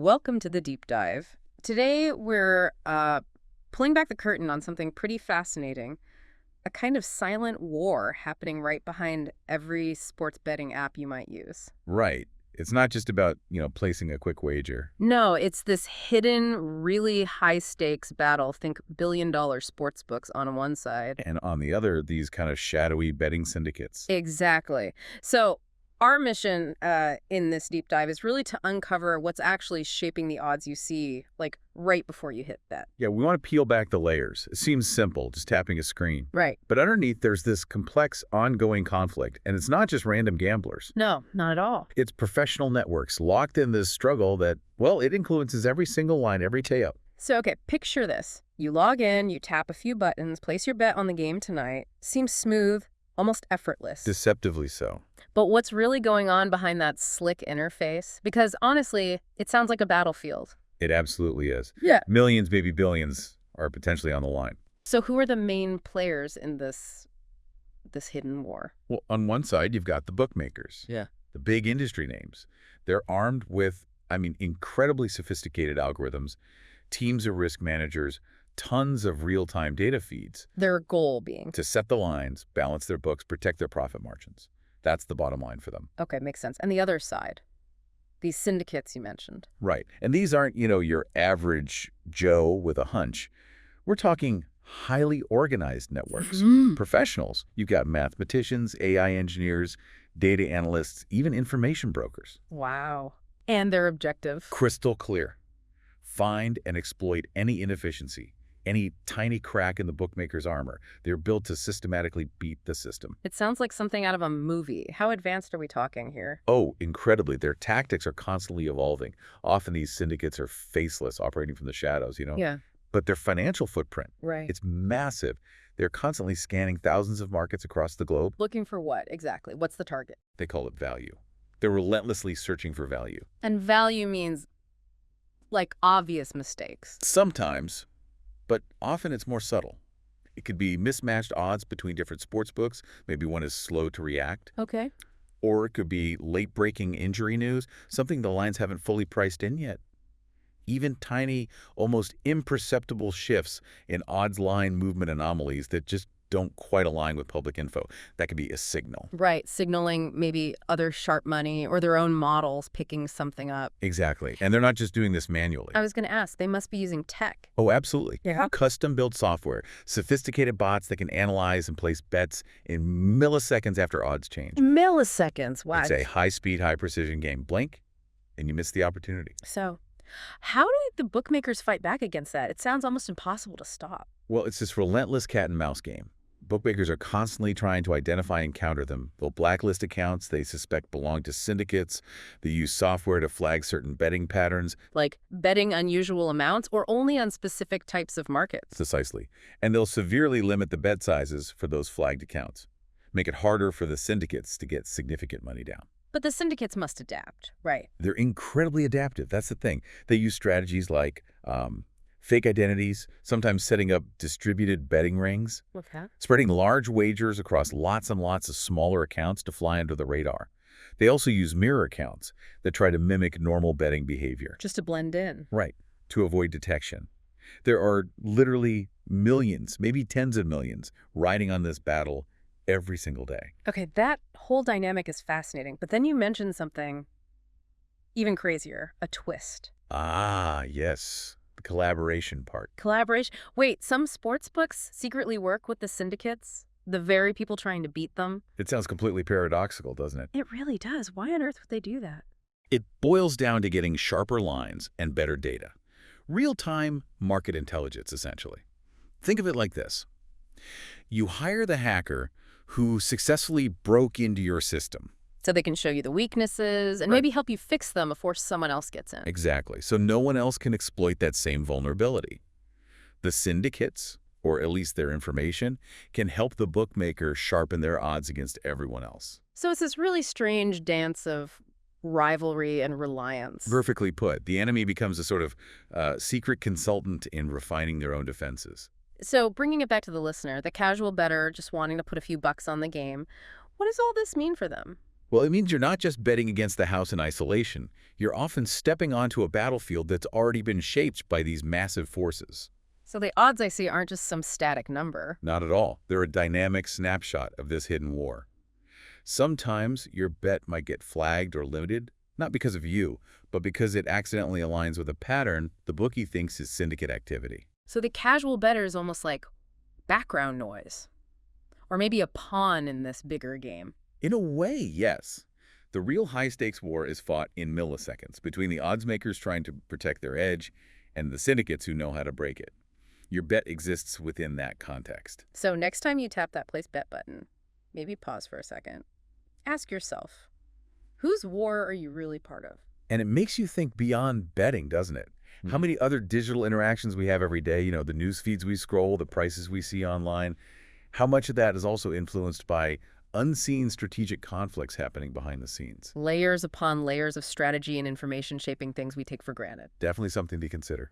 Welcome to the deep dive. Today we're pulling back the curtain on something pretty fascinating, a kind of silent war happening right behind every sports betting app you might use. Right. It's not just about, placing a quick wager. No, it's this hidden, really high-stakes battle. Think billion-dollar sports books on one side. And on the other, these kind of shadowy betting syndicates. Exactly. So our mission in this deep dive is really to uncover what's actually shaping the odds you see, like right before you hit bet. Yeah, we want to peel back the layers. It seems simple, just tapping a screen. Right. But underneath, there's this complex, ongoing conflict. And it's not just random gamblers. No, not at all. It's professional networks locked in this struggle that, well, it influences every single line, every tee-up. So, okay, picture this. You log in, you tap a few buttons, place your bet on the game tonight. Seems smooth, almost effortless. Deceptively so. But what's really going on behind that slick interface? Because honestly, it sounds like a battlefield. It absolutely is. Yeah. Millions, maybe billions, are potentially on the line. So who are the main players in this hidden war? Well, on one side, you've got the bookmakers. Yeah. The big industry names. They're armed with, incredibly sophisticated algorithms, teams of risk managers, tons of real-time data feeds. Their goal being? To set the lines, balance their books, protect their profit margins. That's the bottom line for them. Okay, makes sense. And the other side? These syndicates you mentioned. Right. And these aren't, your average Joe with a hunch. We're talking highly organized networks. Professionals. You've got mathematicians, AI engineers, data analysts, even information brokers. Wow. And their objective? Crystal clear. Find and exploit any inefficiency, any tiny crack in the bookmaker's armor. They're built to systematically beat the system. It sounds like something out of a movie. How advanced are we talking here? Oh, incredibly. Their tactics are constantly evolving. Often these syndicates are faceless, operating from the shadows, Yeah. But their financial footprint, Right. it's massive. They're constantly scanning thousands of markets across the globe. Looking for what, exactly? What's the target? They call it value. They're relentlessly searching for value. And value means, like, obvious mistakes. Sometimes, but often it's more subtle. It could be mismatched odds between different sports books. Maybe one is slow to react. Okay. Or it could be late-breaking injury news, something the lines haven't fully priced in yet. Even tiny, almost imperceptible shifts in odds line movement anomalies that just don't quite align with public info. That could be a signal. Right, signaling maybe other sharp money or their own models picking something up. Exactly. And they're not just doing this manually. I was going to ask, they must be using tech. Oh, absolutely. Yeah. Custom-built software, sophisticated bots that can analyze and place bets in milliseconds after odds change. Milliseconds, wow. It's a high-speed, high-precision game. Blink, and you miss the opportunity. So, how do the bookmakers fight back against that? It sounds almost impossible to stop. Well, it's this relentless cat-and-mouse game. Bookmakers are constantly trying to identify and counter them. They'll blacklist accounts they suspect belong to syndicates. They use software to flag certain betting patterns. Like betting unusual amounts or only on specific types of markets. Precisely. And they'll severely limit the bet sizes for those flagged accounts. Make it harder for the syndicates to get significant money down. But the syndicates must adapt, right? They're incredibly adaptive. That's the thing. They use strategies like fake identities, sometimes setting up distributed betting rings, Okay. spreading large wagers across lots and lots of smaller accounts to fly under the radar. They also use mirror accounts that try to mimic normal betting behavior. Just to blend in. Right, to avoid detection. There are literally millions, maybe tens of millions, riding on this battle every single day. Okay, that whole dynamic is fascinating. But then you mentioned something even crazier, a twist. Ah, yes, the collaboration part. Collaboration. Wait, some sports books secretly work with the syndicates? The very people trying to beat them? It sounds completely paradoxical, doesn't it? It really does. Why on earth would they do that? It boils down to getting sharper lines and better data. Real-time market intelligence, essentially. Think of it like this. You hire the hacker who successfully broke into your system. So they can show you the weaknesses and maybe help you fix them before someone else gets in. Exactly. So no one else can exploit that same vulnerability. The syndicates, or at least their information, can help the bookmaker sharpen their odds against everyone else. So it's this really strange dance of rivalry and reliance. Perfectly put. The enemy becomes a sort of secret consultant in refining their own defenses. So bringing it back to the listener, the casual bettor just wanting to put a few bucks on the game, what does all this mean for them? Well, it means you're not just betting against the house in isolation. You're often stepping onto a battlefield that's already been shaped by these massive forces. So the odds I see aren't just some static number. Not at all. They're a dynamic snapshot of this hidden war. Sometimes your bet might get flagged or limited, not because of you, but because it accidentally aligns with a pattern the bookie thinks is syndicate activity. So the casual bettor is almost like background noise, or maybe a pawn in this bigger game. In a way, yes. The real high-stakes war is fought in milliseconds between the odds makers trying to protect their edge and the syndicates who know how to break it. Your bet exists within that context. So next time you tap that place bet button, maybe pause for a second. Ask yourself, whose war are you really part of? And it makes you think beyond betting, doesn't it? How many other digital interactions we have every day, the news feeds we scroll, the prices we see online, how much of that is also influenced by unseen strategic conflicts happening behind the scenes? Layers upon layers of strategy and information shaping things we take for granted. Definitely something to consider.